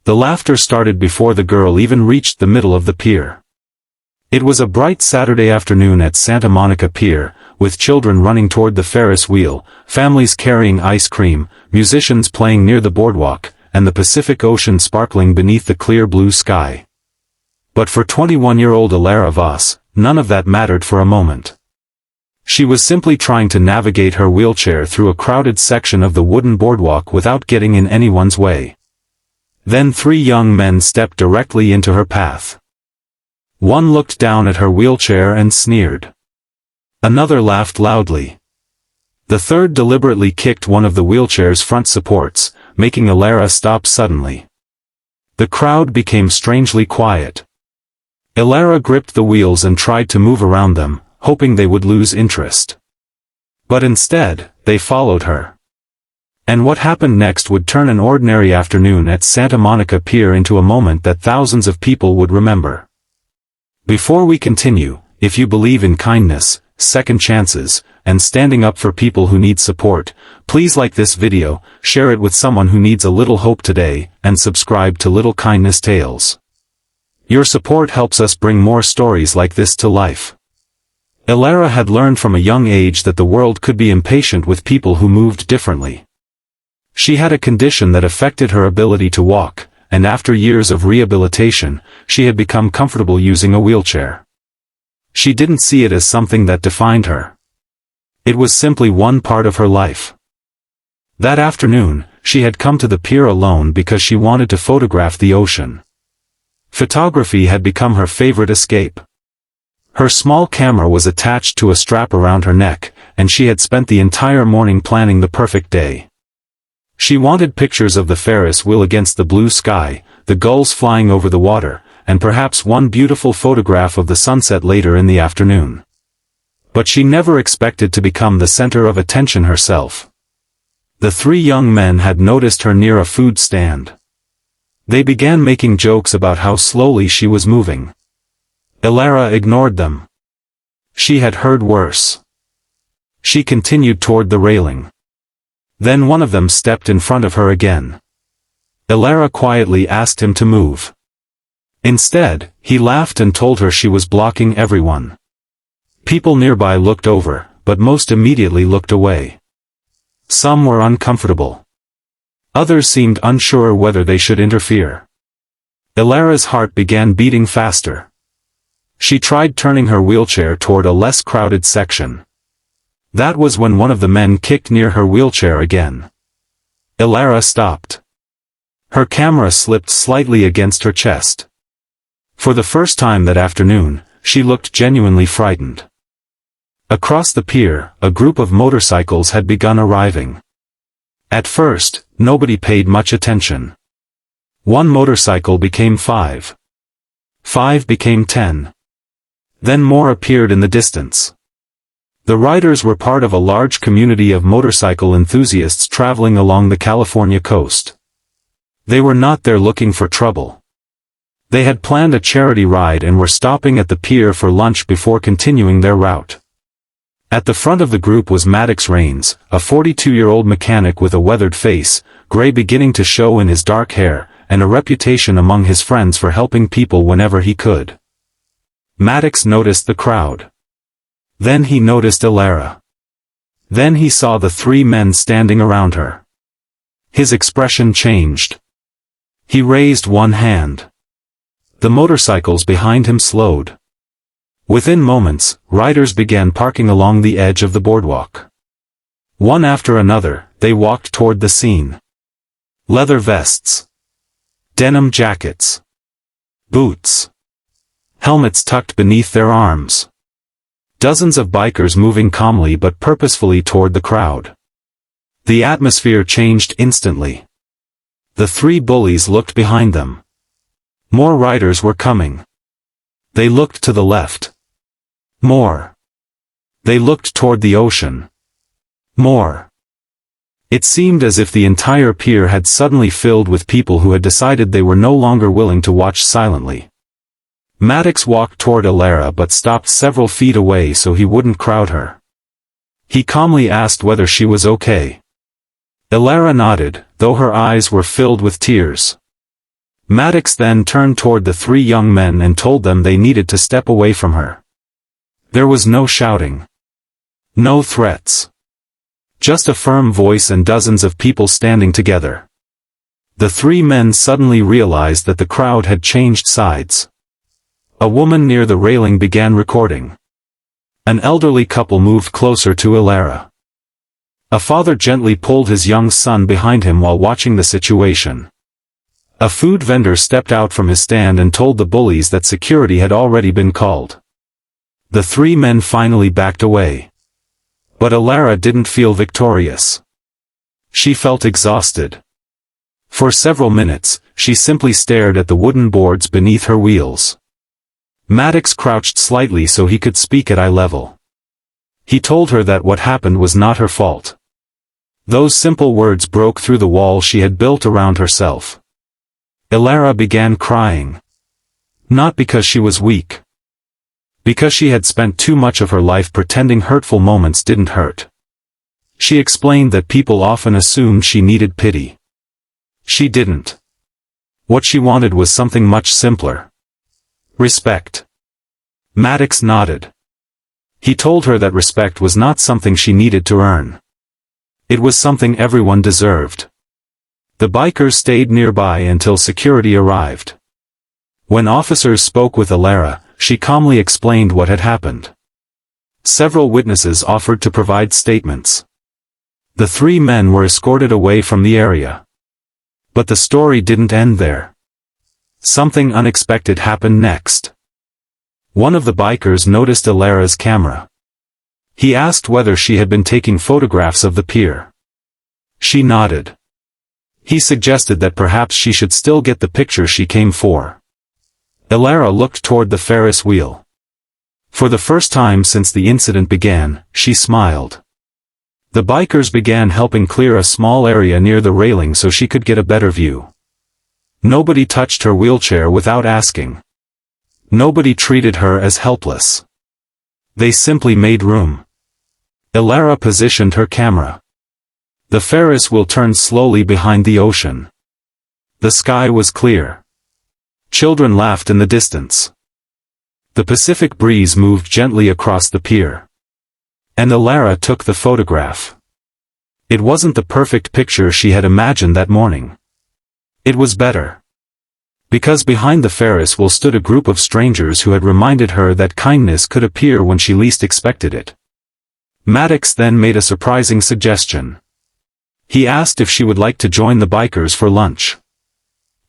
The laughter started before the girl even reached the middle of the pier. It was a bright Saturday afternoon at Santa Monica Pier, with children running toward the Ferris wheel, families carrying ice cream, musicians playing near the boardwalk, and the Pacific Ocean sparkling beneath the clear blue sky. But for 21-year-old Alara Voss, none of that mattered for a moment. She was simply trying to navigate her wheelchair through a crowded section of the wooden boardwalk without getting in anyone's way. Then 3 young men stepped directly into her path. One looked down at her wheelchair and sneered. Another laughed loudly. The third deliberately kicked one of the wheelchair's front supports, making Alara stop suddenly. The crowd became strangely quiet. Alara gripped the wheels and tried to move around them, hoping they would lose interest. But instead, they followed her. And what happened next would turn an ordinary afternoon at Santa Monica Pier into a moment that thousands of people would remember. Before we continue, if you believe in kindness, second chances, and standing up for people who need support, please like this video, share it with someone who needs a little hope today, and subscribe to Little Kindness Tales. Your support helps us bring more stories like this to life. Alara had learned from a young age that the world could be impatient with people who moved differently. She had a condition that affected her ability to walk, and after years of rehabilitation, she had become comfortable using a wheelchair. She didn't see it as something that defined her. It was simply one part of her life. That afternoon, she had come to the pier alone because she wanted to photograph the ocean. Photography had become her favorite escape. Her small camera was attached to a strap around her neck, and she had spent the entire morning planning the perfect day. She wanted pictures of the Ferris wheel against the blue sky, the gulls flying over the water, and perhaps one beautiful photograph of the sunset later in the afternoon. But she never expected to become the center of attention herself. The 3 young men had noticed her near a food stand. They began making jokes about how slowly she was moving. Alara ignored them. She had heard worse. She continued toward the railing. Then one of them stepped in front of her again. Alara quietly asked him to move. Instead, he laughed and told her she was blocking everyone. People nearby looked over, but most immediately looked away. Some were uncomfortable. Others seemed unsure whether they should interfere. Alara's heart began beating faster. She tried turning her wheelchair toward a less crowded section. That was when one of the men kicked near her wheelchair again. Alara stopped. Her camera slipped slightly against her chest. For the first time that afternoon, she looked genuinely frightened. Across the pier, a group of motorcycles had begun arriving. At first, nobody paid much attention. 1 motorcycle became 5. 5 became 10. Then more appeared in the distance. The riders were part of a large community of motorcycle enthusiasts traveling along the California coast. They were not there looking for trouble. They had planned a charity ride and were stopping at the pier for lunch before continuing their route. At the front of the group was Maddox Rains, a 42-year-old mechanic with a weathered face, gray beginning to show in his dark hair, and a reputation among his friends for helping people whenever he could. Maddox noticed the crowd. Then he noticed Alara. Then he saw the 3 men standing around her. His expression changed. He raised one hand. The motorcycles behind him slowed. Within moments, riders began parking along the edge of the boardwalk. One after another, they walked toward the scene. Leather vests. Denim jackets. Boots. Helmets tucked beneath their arms. Dozens of bikers moving calmly but purposefully toward the crowd. The atmosphere changed instantly. The 3 bullies looked behind them. More riders were coming. They looked to the left. More. They looked toward the ocean. More. It seemed as if the entire pier had suddenly filled with people who had decided they were no longer willing to watch silently. Maddox walked toward Alara but stopped several feet away so he wouldn't crowd her. He calmly asked whether she was okay. Alara nodded, though her eyes were filled with tears. Maddox then turned toward the three young men and told them they needed to step away from her. There was no shouting. No threats. Just a firm voice and dozens of people standing together. The three men suddenly realized that the crowd had changed sides. A woman near the railing began recording. An elderly couple moved closer to Ilara. A father gently pulled his young son behind him while watching the situation. A food vendor stepped out from his stand and told the bullies that security had already been called. The three men finally backed away. But Ilara didn't feel victorious. She felt exhausted. For several minutes, she simply stared at the wooden boards beneath her wheels. Maddox crouched slightly so he could speak at eye level. He told her that what happened was not her fault. Those simple words broke through the wall she had built around herself. Ilara began crying. Not because she was weak. Because she had spent too much of her life pretending hurtful moments didn't hurt. She explained that people often assumed she needed pity. She didn't. What she wanted was something much simpler. Respect. Maddox nodded. He told her that respect was not something she needed to earn. It was something everyone deserved. The bikers stayed nearby until security arrived. When officers spoke with Ilara, she calmly explained what had happened. Several witnesses offered to provide statements. The three men were escorted away from the area. But the story didn't end there. Something unexpected happened next. One of the bikers noticed Ilara's camera. He asked whether she had been taking photographs of the pier. She nodded. He suggested that perhaps she should still get the picture she came for. Ilara looked toward the Ferris wheel. For the first time since the incident began, she smiled. The bikers began helping clear a small area near the railing so she could get a better view. Nobody touched her wheelchair without asking. Nobody treated her as helpless. They simply made room. Ilara positioned her camera. The Ferris wheel turned slowly behind the ocean. The sky was clear. Children laughed in the distance. The Pacific breeze moved gently across the pier. And Ilara took the photograph. It wasn't the perfect picture she had imagined that morning. It was better. Because behind the Ferris wheel stood a group of strangers who had reminded her that kindness could appear when she least expected it. Maddox then made a surprising suggestion. He asked if she would like to join the bikers for lunch.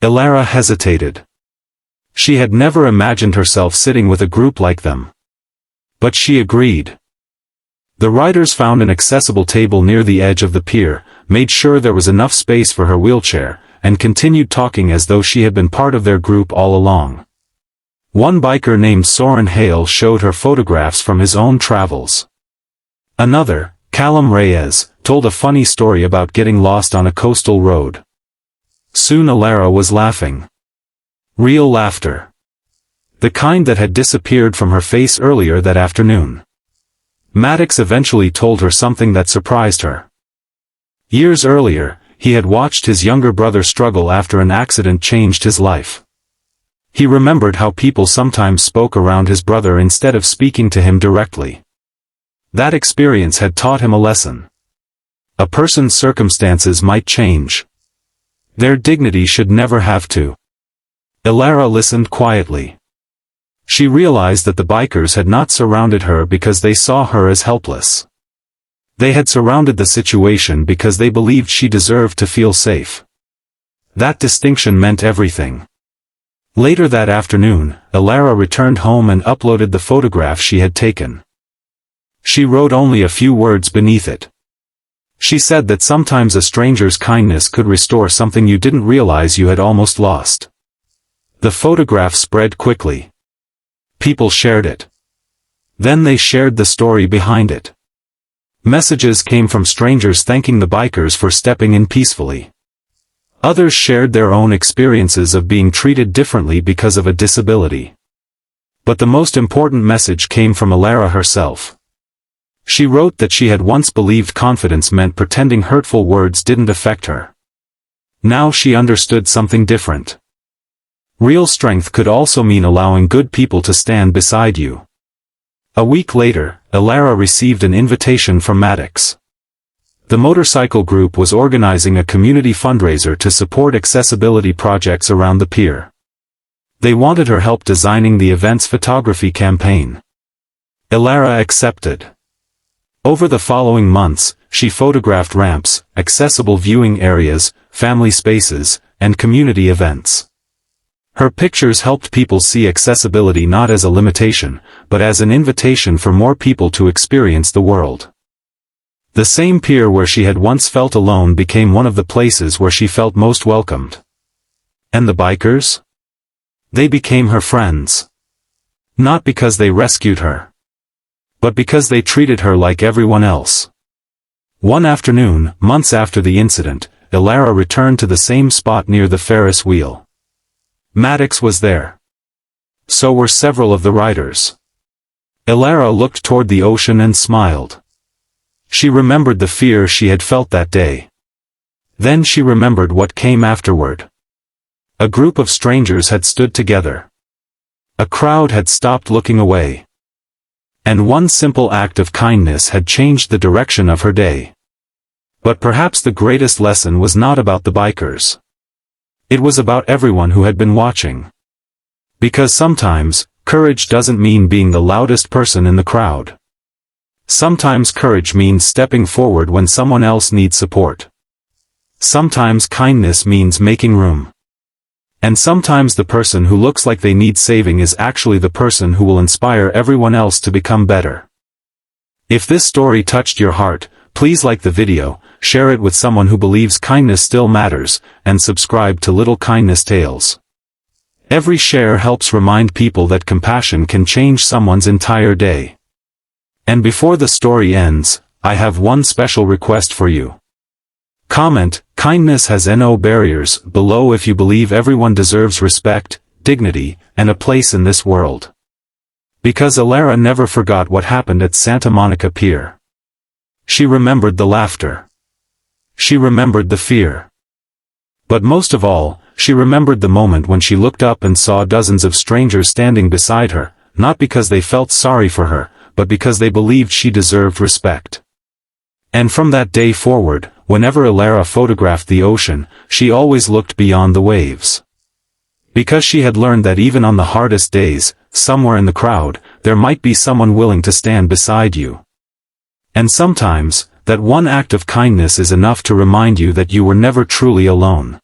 Ilara hesitated. She had never imagined herself sitting with a group like them. But she agreed. The riders found an accessible table near the edge of the pier, made sure there was enough space for her wheelchair, and continued talking as though she had been part of their group all along. One biker named Soren Hale showed her photographs from his own travels. Another, Callum Reyes, told a funny story about getting lost on a coastal road. Soon Ilara was laughing. Real laughter. The kind that had disappeared from her face earlier that afternoon. Maddox eventually told her something that surprised her. Years earlier, he had watched his younger brother struggle after an accident changed his life. He remembered how people sometimes spoke around his brother instead of speaking to him directly. That experience had taught him a lesson. A person's circumstances might change. Their dignity should never have to. Ilara listened quietly. She realized that the bikers had not surrounded her because they saw her as helpless. They had surrounded the situation because they believed she deserved to feel safe. That distinction meant everything. Later that afternoon, Ilara returned home and uploaded the photograph she had taken. She wrote only a few words beneath it. She said that sometimes a stranger's kindness could restore something you didn't realize you had almost lost. The photograph spread quickly. People shared it. Then they shared the story behind it. Messages came from strangers thanking the bikers for stepping in peacefully. Others shared their own experiences of being treated differently because of a disability. But the most important message came from Ilara herself. She wrote that she had once believed confidence meant pretending hurtful words didn't affect her. Now she understood something different. Real strength could also mean allowing good people to stand beside you. A week later, Elara received an invitation from Maddox. The motorcycle group was organizing a community fundraiser to support accessibility projects around the pier. They wanted her help designing the event's photography campaign. Elara accepted. Over the following months, she photographed ramps, accessible viewing areas, family spaces, and community events. Her pictures helped people see accessibility not as a limitation, but as an invitation for more people to experience the world. The same pier where she had once felt alone became one of the places where she felt most welcomed. And the bikers? They became her friends. Not because they rescued her, but because they treated her like everyone else. One afternoon, months after the incident, Elara returned to the same spot near the Ferris wheel. Maddox was there. So were several of the riders. Elara looked toward the ocean and smiled. She remembered the fear she had felt that day. Then she remembered what came afterward. A group of strangers had stood together. A crowd had stopped looking away. And one simple act of kindness had changed the direction of her day. But perhaps the greatest lesson was not about the bikers. It was about everyone who had been watching. Because sometimes, courage doesn't mean being the loudest person in the crowd. Sometimes courage means stepping forward when someone else needs support. Sometimes kindness means making room. And sometimes the person who looks like they need saving is actually the person who will inspire everyone else to become better. If this story touched your heart, please like the video, share it with someone who believes kindness still matters, and subscribe to Little Kindness Tales. Every share helps remind people that compassion can change someone's entire day. And before the story ends, I have one special request for you. Comment, "Kindness has no barriers," below if you believe everyone deserves respect, dignity, and a place in this world. Because Elara never forgot what happened at Santa Monica Pier. She remembered the laughter. She remembered the fear. But most of all, she remembered the moment when she looked up and saw dozens of strangers standing beside her, not because they felt sorry for her, but because they believed she deserved respect. And from that day forward, whenever Elara photographed the ocean, she always looked beyond the waves. Because she had learned that even on the hardest days, somewhere in the crowd, there might be someone willing to stand beside you. And sometimes, that one act of kindness is enough to remind you that you were never truly alone.